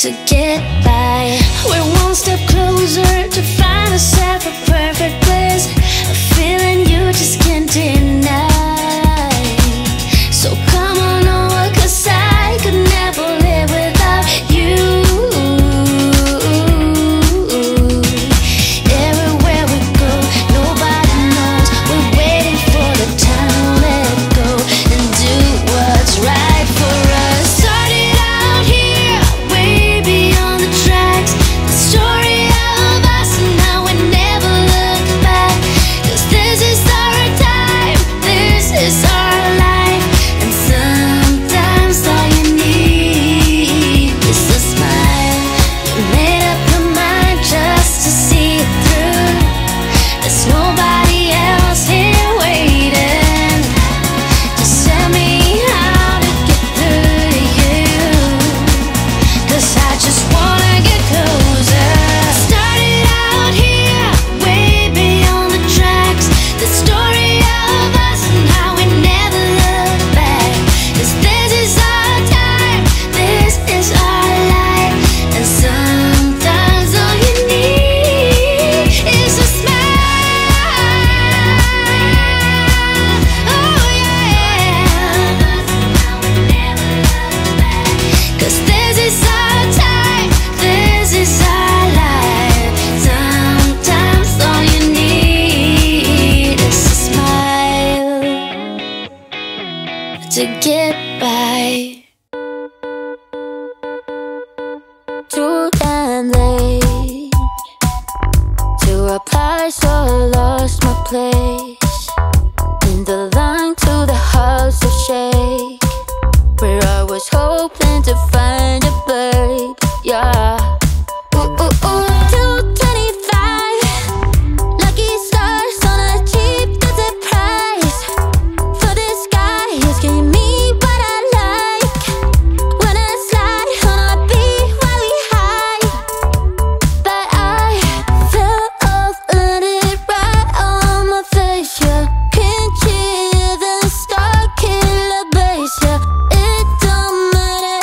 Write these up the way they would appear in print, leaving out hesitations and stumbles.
to get by. We're one step closer to find ourselves a perfect place, a feeling you just can't deny. So come on over, 'cause I could never live without you. Everywhere we go, nobody knows we're waiting for the time to let go and do what's right for us. Started out here, way beyond the tracks, the story of us and now we never look back. 'Cause this is our time, this is our life, and sometimes all you need is a smile. You made up your mind just to see it through. There's nobody else here waiting. Just tell me how to get through to you, 'cause I just wanna get closer. Started out here, way beyond the tracks, the story of us and how we never look back. 'Cause this is our time, this is our life, and sometimes all you need is a smile. Oh yeah. 'Cause this is our time, this is our life. Sometimes all you need is a smile to get by. Too damn late to reply, so I lost my place in the line to the house of shake, where I was hoping to find a babe. Yeah. Ooh, ooh, ooh. 225 lucky stars on a cheap visit price. For this guy who's giving me what I like. When I slide on a beat while we hide, but I fell off, landed right on my face. Yeah, can't hear the star killer bass. Yeah, it don't matter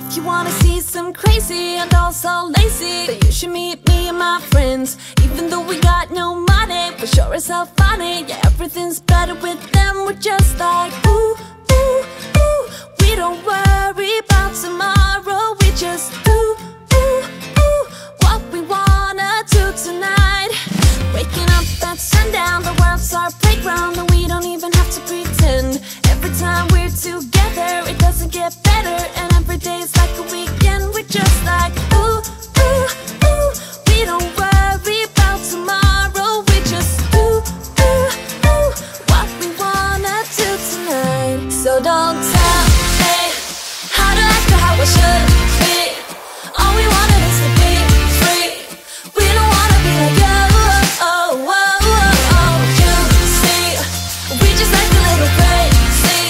If you wanna see some crazy and also lazy, then you should meet me and my friends. Even though we got no money, for sure it's so funny. Yeah, everything's better with them. We're just like ooh, ooh, ooh. We don't worry about tomorrow. We just do, ooh, ooh, what we wanna do tonight. Waking up at sundown, the world's our playground, and we don't even have to pretend. Every time we're together, it doesn't get better, and every day's like a weekend. We're just like ooh, ooh, ooh. We don't worry about tomorrow. We just do, ooh, ooh, what we wanna do tonight. So don't tell me how to act or how I should be. All we wanted is to be free. We don't wanna be like you. Oh, oh, oh, oh. You see, we just like a little crazy,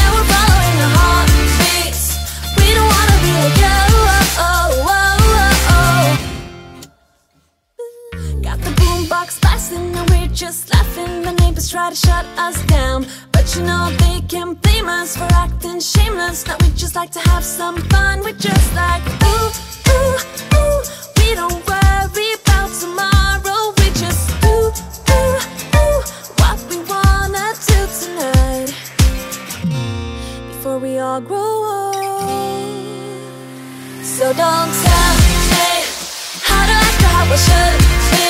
and we're following our heartbeats. We don't wanna be like you. Oh, oh, oh, oh. Got the boombox blasting and we're just laughing. The neighbors try to shut us down, but you know they can't blame us for acting shameless. Now we just like to have some fun. We're just like ooh, ooh, ooh. We don't worry about tomorrow. We just do, ooh, ooh, what we wanna do tonight. Before we all grow old. So don't tell me how to act or how I should be.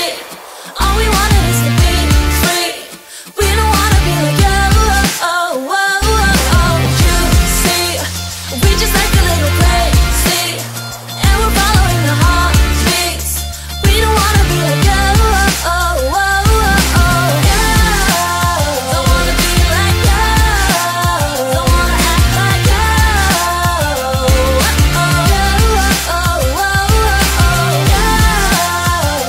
All we wanted is to be free. We don't wanna be like you. Oh, oh, oh, oh. You see, we just like a little crazy, and we're following our heartbeats. We don't wanna be like you. Oh, oh, oh, oh. Yeah. Don't wanna be like you. Don't wanna act like you. Oh, oh, oh, oh, oh, yeah.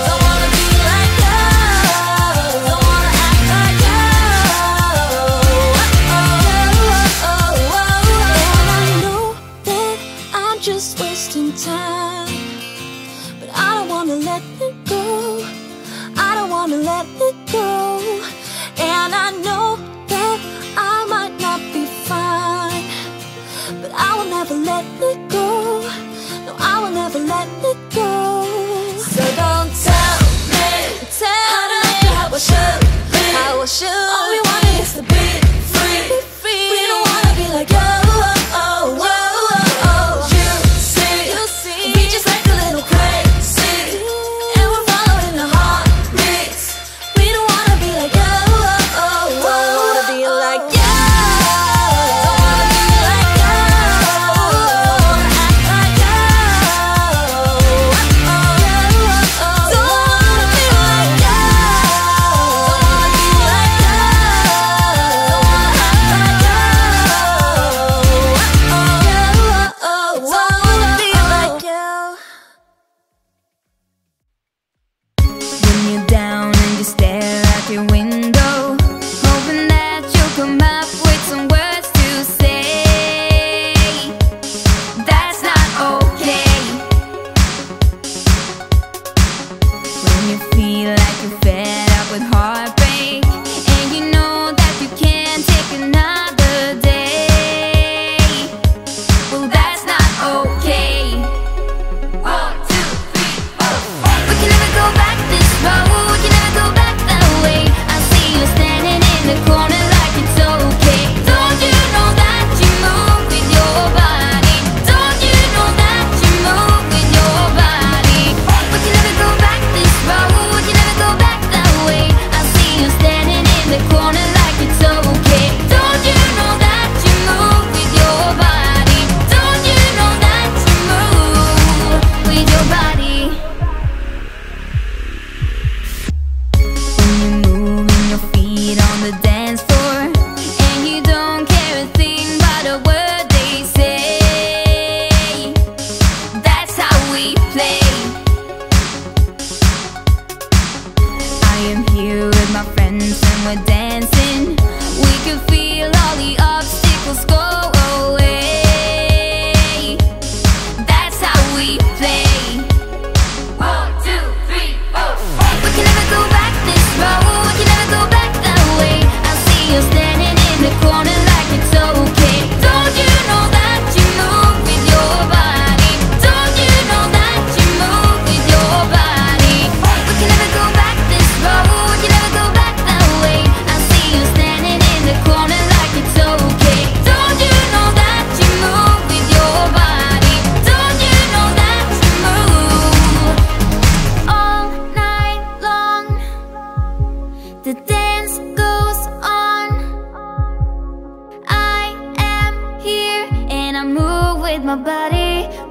Don't wanna be like you. Don't wanna act like you. Oh, oh, oh, oh. And I know that I'm just wasting time, but I don't wanna let it go. I don't wanna let it go. And I know that I might not be fine, but I will never let it go. No, I will never let it go. So don't tell me how to act or how I should be. How I should. All we want is to be free. We don't wanna be like you. Oh, oh, oh, oh. You see, we just like a little crazy, and we're following our heartbeats. We don't wanna be like you. Oh, oh, oh. Don't wanna be like you. Don't wanna be like you. Don't wanna act like you.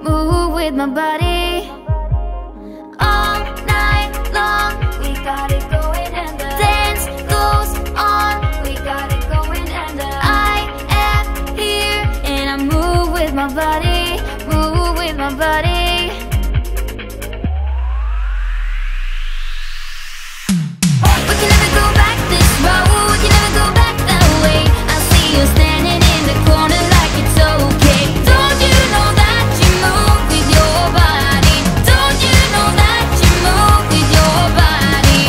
move with my body. All night long, we got it going and the dance goes on. We got it going and I am here and I move with my body, move with my body. We can never go back this road, we can never go back that way. I see you standing in the corner like it's okay. Don't you know that you move with your body? Don't you know that you move with your body?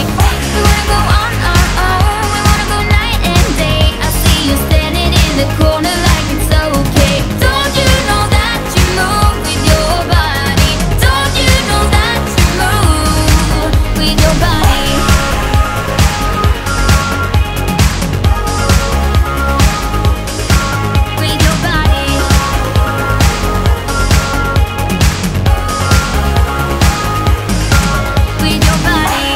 We wanna go on our own, we wanna go night and day. I see you standing in the corner like it's okay. Don't you know that you move with your body? Don't you know that you move with your body? With your body. With your body.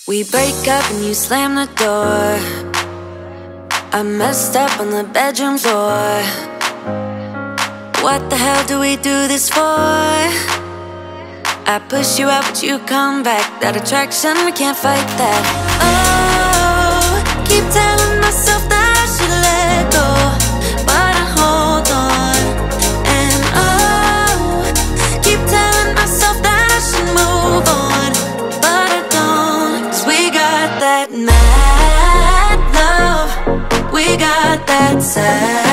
We break up and you slam the door. I messed up on the bedroom floor. What the hell do we do this for? I push you out but you come back. That attraction, we can't fight that. Oh, keep telling myself that I should let go, but I hold on. And oh, keep telling myself that I should move on, but I don't. 'Cause we got that mad love, we got that sad